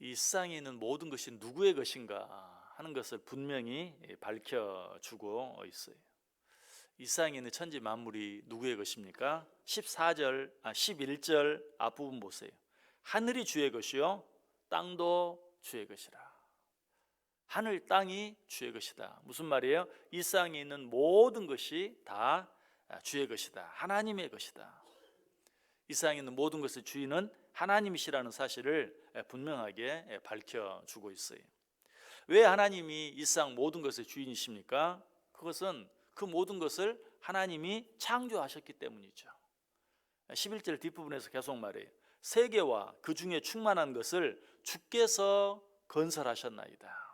이 세상에 있는 모든 것이 누구의 것인가 하는 것을 분명히 밝혀주고 있어요. 이 세상에 있는 천지 만물이 누구의 것입니까? 11절 앞부분 보세요. 하늘이 주의 것이요 땅도 주의 것이라. 하늘 땅이 주의 것이다. 무슨 말이에요? 이 세상에 있는 모든 것이 다 주의 것이다. 하나님의 것이다. 이 세상에 있는 모든 것의 주인은 하나님이시라는 사실을 분명하게 밝혀주고 있어요. 왜 하나님이 이 세상 모든 것의 주인이십니까? 그것은 그 모든 것을 하나님이 창조하셨기 때문이죠. 11절 뒷부분에서 계속 말해요. 세계와 그 중에 충만한 것을 주께서 건설하셨나이다.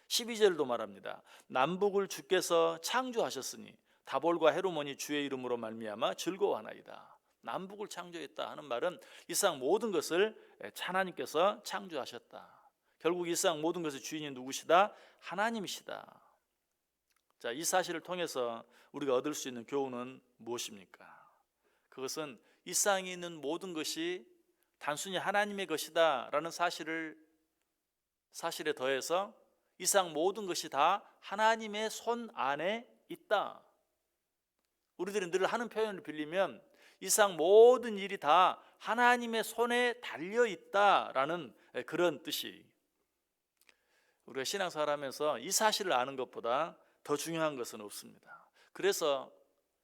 12절도 말합니다. 남북을 주께서 창조하셨으니 다볼과 헤르몬이 주의 이름으로 말미암아 즐거워하나이다. 남북을 창조했다 하는 말은 이 세상 모든 것을 하나님께서 창조하셨다. 결국 이 세상 모든 것의 주인이 누구시다? 하나님이시다. 자, 이 사실을 통해서 우리가 얻을 수 있는 교훈은 무엇입니까? 그것은 이 세상에 있는 모든 것이 단순히 하나님의 것이다 라는 사실에 더해서 이 세상 모든 것이 다 하나님의 손 안에 있다. 우리들은 늘 하는 표현을 빌리면 이 세상 모든 일이 다 하나님의 손에 달려있다라는 그런 뜻이, 우리가 신앙생활하면서 이 사실을 아는 것보다 더 중요한 것은 없습니다. 그래서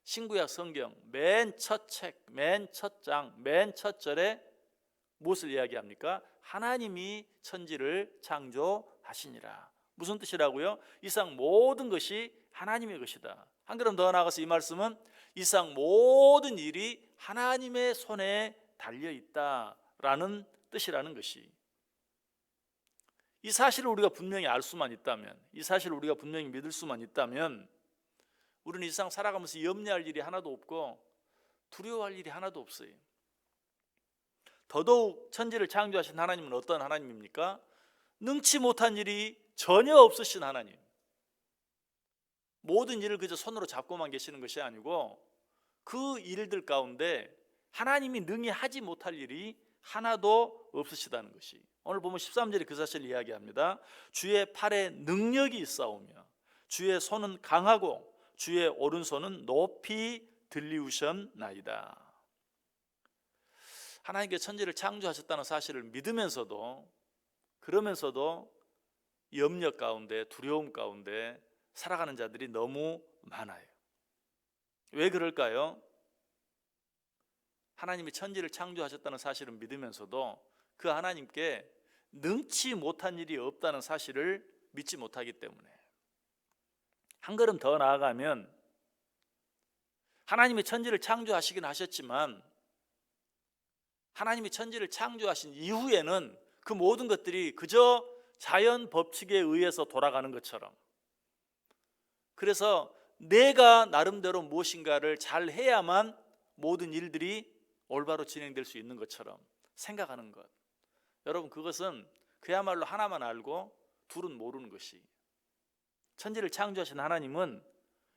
신구약 성경 맨 첫 책, 맨 첫 장, 맨 첫 절에 무엇을 이야기합니까? 하나님이 천지를 창조하시니라. 무슨 뜻이라고요? 이 세상 모든 것이 하나님의 것이다. 한 걸음 더 나아가서 이 말씀은 이 세상 모든 일이 하나님의 손에 달려있다라는 뜻이라는 것이, 이 사실을 우리가 분명히 알 수만 있다면, 이 사실을 우리가 분명히 믿을 수만 있다면 우리는 이 세상 살아가면서 염려할 일이 하나도 없고 두려워할 일이 하나도 없어요. 더더욱 천지를 창조하신 하나님은 어떤 하나님입니까? 능치 못한 일이 전혀 없으신 하나님. 모든 일을 그저 손으로 잡고만 계시는 것이 아니고 그 일들 가운데 하나님이 능히 하지 못할 일이 하나도 없으시다는 것이, 오늘 보면 13절에 그 사실을 이야기합니다. 주의 팔에 능력이 있사오며 주의 손은 강하고 주의 오른손은 높이 들리우셨나이다. 하나님께서 천지를 창조하셨다는 사실을 믿으면서도, 그러면서도 염려 가운데, 두려움 가운데 살아가는 자들이 너무 많아요. 왜 그럴까요? 하나님이 천지를 창조하셨다는 사실을 믿으면서도 그 하나님께 능치 못한 일이 없다는 사실을 믿지 못하기 때문에. 한 걸음 더 나아가면 하나님이 천지를 창조하시긴 하셨지만 하나님이 천지를 창조하신 이후에는 그 모든 것들이 그저 자연 법칙에 의해서 돌아가는 것처럼, 그래서 내가 나름대로 무엇인가를 잘 해야만 모든 일들이 올바로 진행될 수 있는 것처럼 생각하는 것, 여러분 그것은 그야말로 하나만 알고 둘은 모르는 것이, 천지를 창조하신 하나님은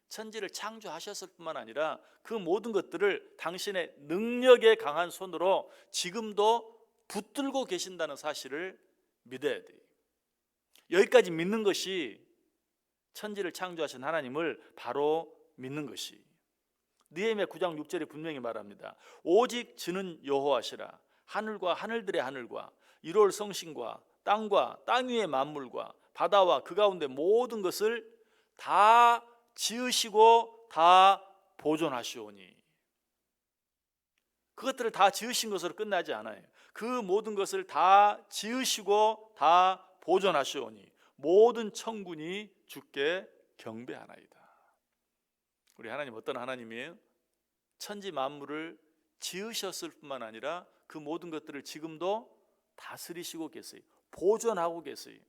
천지를 창조하셨을 뿐만 아니라 그 모든 것들을 당신의 능력에 강한 손으로 지금도 붙들고 계신다는 사실을 믿어야 돼요. 여기까지 믿는 것이 천지를 창조하신 하나님을 바로 믿는 것이. 느헤미야 9장 6절에 분명히 말합니다. 오직 주는 여호와시라. 하늘과 하늘들의 하늘과 이롤 성신과 땅과 땅 위의 만물과 바다와 그 가운데 모든 것을 다 지으시고 다 보존하시오니. 그것들을 다 지으신 것으로 끝나지 않아요. 그 모든 것을 다 지으시고 다 보존하시오니 모든 천군이 주께 경배하나이다. 우리 하나님 어떤 하나님이에요? 천지 만물을 지으셨을 뿐만 아니라 그 모든 것들을 지금도 다스리시고 계세요. 보존하고 계세요.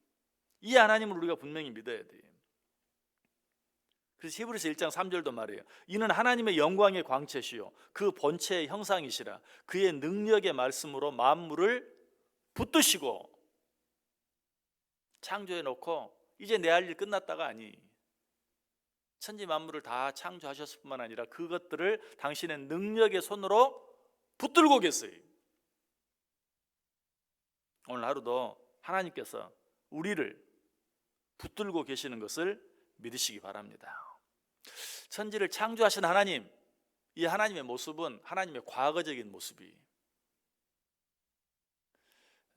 이 하나님을 우리가 분명히 믿어야 돼요. 그래서 히브리서 1장 3절도 말해요. 이는 하나님의 영광의 광채시요 그 본체의 형상이시라. 그의 능력의 말씀으로 만물을 붙드시고, 창조해 놓고 이제 내 할 일 끝났다가 아니, 천지 만물을 다 창조하셨을 뿐만 아니라 그것들을 당신의 능력의 손으로 붙들고 계세요. 오늘 하루도 하나님께서 우리를 붙들고 계시는 것을 믿으시기 바랍니다. 천지를 창조하신 하나님, 이 하나님의 모습은 하나님의 과거적인 모습이,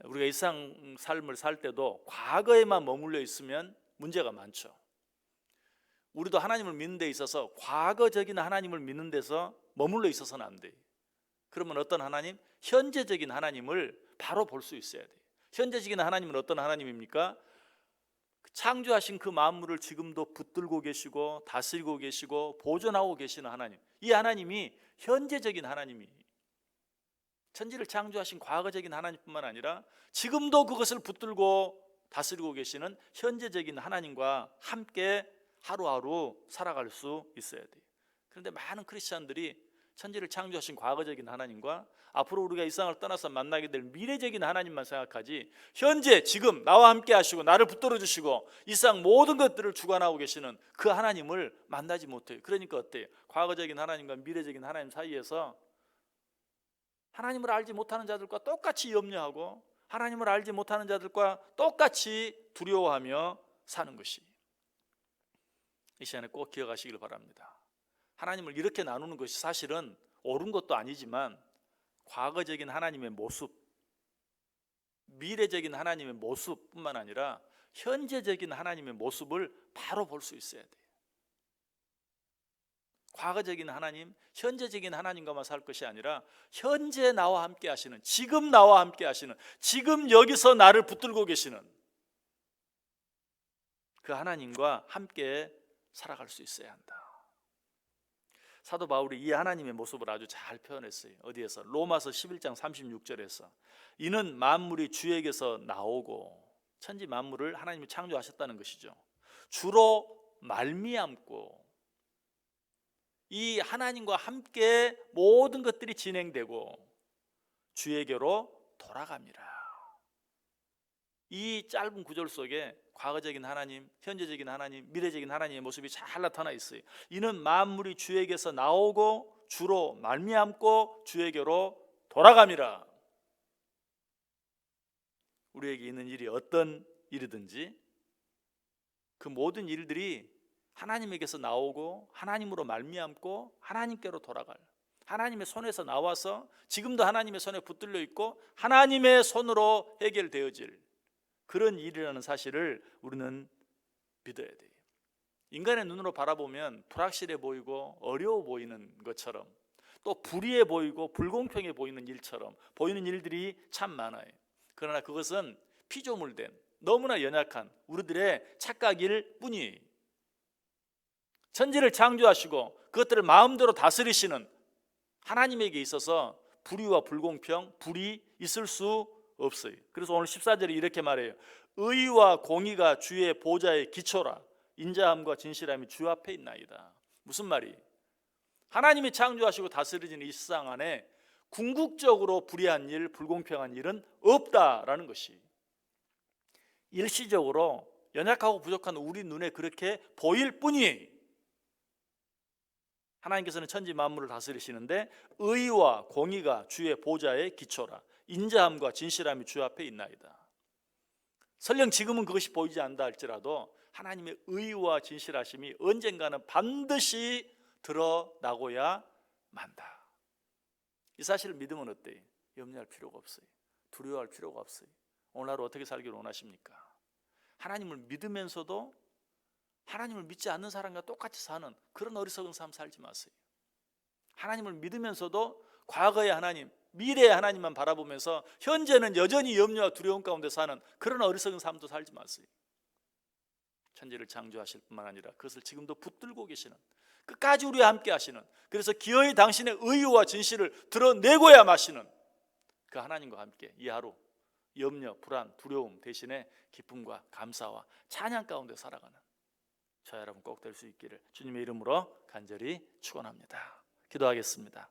우리가 일상 삶을 살 때도 과거에만 머물러 있으면 문제가 많죠. 우리도 하나님을 믿는 데 있어서 과거적인 하나님을 믿는 데서 머물러 있어서는 안 돼요. 그러면 어떤 하나님? 현재적인 하나님을 바로 볼 수 있어야 돼요. 현재적인 하나님은 어떤 하나님입니까? 창조하신 그 만물을 지금도 붙들고 계시고 다스리고 계시고 보존하고 계시는 하나님, 이 하나님이 현재적인 하나님이, 천지를 창조하신 과거적인 하나님뿐만 아니라 지금도 그것을 붙들고 다스리고 계시는 현재적인 하나님과 함께 하루하루 살아갈 수 있어야 돼요. 그런데 많은 크리스찬들이 천지를 창조하신 과거적인 하나님과 앞으로 우리가 이 세상을 떠나서 만나게 될 미래적인 하나님만 생각하지, 현재 지금 나와 함께 하시고 나를 붙들어 주시고 이 세상 모든 것들을 주관하고 계시는 그 하나님을 만나지 못해요. 그러니까 어때요? 과거적인 하나님과 미래적인 하나님 사이에서 하나님을 알지 못하는 자들과 똑같이 염려하고 하나님을 알지 못하는 자들과 똑같이 두려워하며 사는 것이, 이 시간에 꼭 기억하시길 바랍니다. 하나님을 이렇게 나누는 것이 사실은 옳은 것도 아니지만 과거적인 하나님의 모습, 미래적인 하나님의 모습뿐만 아니라 현재적인 하나님의 모습을 바로 볼 수 있어야 돼요. 과거적인 하나님, 현재적인 하나님과만 살 것이 아니라 현재 나와 함께 하시는, 지금 나와 함께 하시는, 지금 여기서 나를 붙들고 계시는 그 하나님과 함께 살아갈 수 있어야 한다. 사도 바울이 이 하나님의 모습을 아주 잘 표현했어요. 어디에서? 로마서 11장 36절에서 이는 만물이 주에게서 나오고, 천지 만물을 하나님이 창조하셨다는 것이죠. 주로 말미암고, 이 하나님과 함께 모든 것들이 진행되고 주에게로 돌아갑니다. 이 짧은 구절 속에 과거적인 하나님, 현재적인 하나님, 미래적인 하나님의 모습이 잘 나타나 있어요. 이는 만물이 주에게서 나오고 주로 말미암고 주에게로 돌아갑니다. 우리에게 있는 일이 어떤 일이든지 그 모든 일들이 하나님에게서 나오고 하나님으로 말미암고 하나님께로 돌아갈, 하나님의 손에서 나와서 지금도 하나님의 손에 붙들려 있고 하나님의 손으로 해결되어질 그런 일이라는 사실을 우리는 믿어야 돼요. 인간의 눈으로 바라보면 불확실해 보이고 어려워 보이는 것처럼, 또 불의해 보이고 불공평해 보이는 일처럼 보이는 일들이 참 많아요. 그러나 그것은 피조물된 너무나 연약한 우리들의 착각일 뿐이에요. 천지를 창조하시고 그것들을 마음대로 다스리시는 하나님에게 있어서 불의와 불공평, 불이 있을 수 없어요. 그래서 오늘 14절에 이렇게 말해요. 의와 공의가 주의 보좌의 기초라. 인자함과 진실함이 주 앞에 있나이다. 무슨 말이? 하나님이 창조하시고 다스리는 이 세상 안에 궁극적으로 불의한 일, 불공평한 일은 없다라는 것이, 일시적으로 연약하고 부족한 우리 눈에 그렇게 보일 뿐이에요. 하나님께서는 천지 만물을 다스리시는데 의와 공의가 주의 보좌의 기초라. 인자함과 진실함이 주 앞에 있나이다. 설령 지금은 그것이 보이지 않는다 할지라도 하나님의 의와 진실하심이 언젠가는 반드시 드러나고야 만다. 이 사실을 믿으면 어때요? 염려할 필요가 없어요. 두려워할 필요가 없어요. 오늘 하루 어떻게 살기를 원하십니까? 하나님을 믿으면서도 하나님을 믿지 않는 사람과 똑같이 사는 그런 어리석은 삶 살지 마세요. 하나님을 믿으면서도 과거의 하나님, 미래의 하나님만 바라보면서 현재는 여전히 염려와 두려움 가운데 사는 그런 어리석은 삶도 살지 마세요. 천지를 창조하실 뿐만 아니라 그것을 지금도 붙들고 계시는, 끝까지 우리와 함께 하시는, 그래서 기어이 당신의 의와 진실을 드러내고야 마시는 그 하나님과 함께 이 하루 염려, 불안, 두려움 대신에 기쁨과 감사와 찬양 가운데 살아가는 저 여러분 꼭 될 수 있기를 주님의 이름으로 간절히 축원합니다. 기도하겠습니다.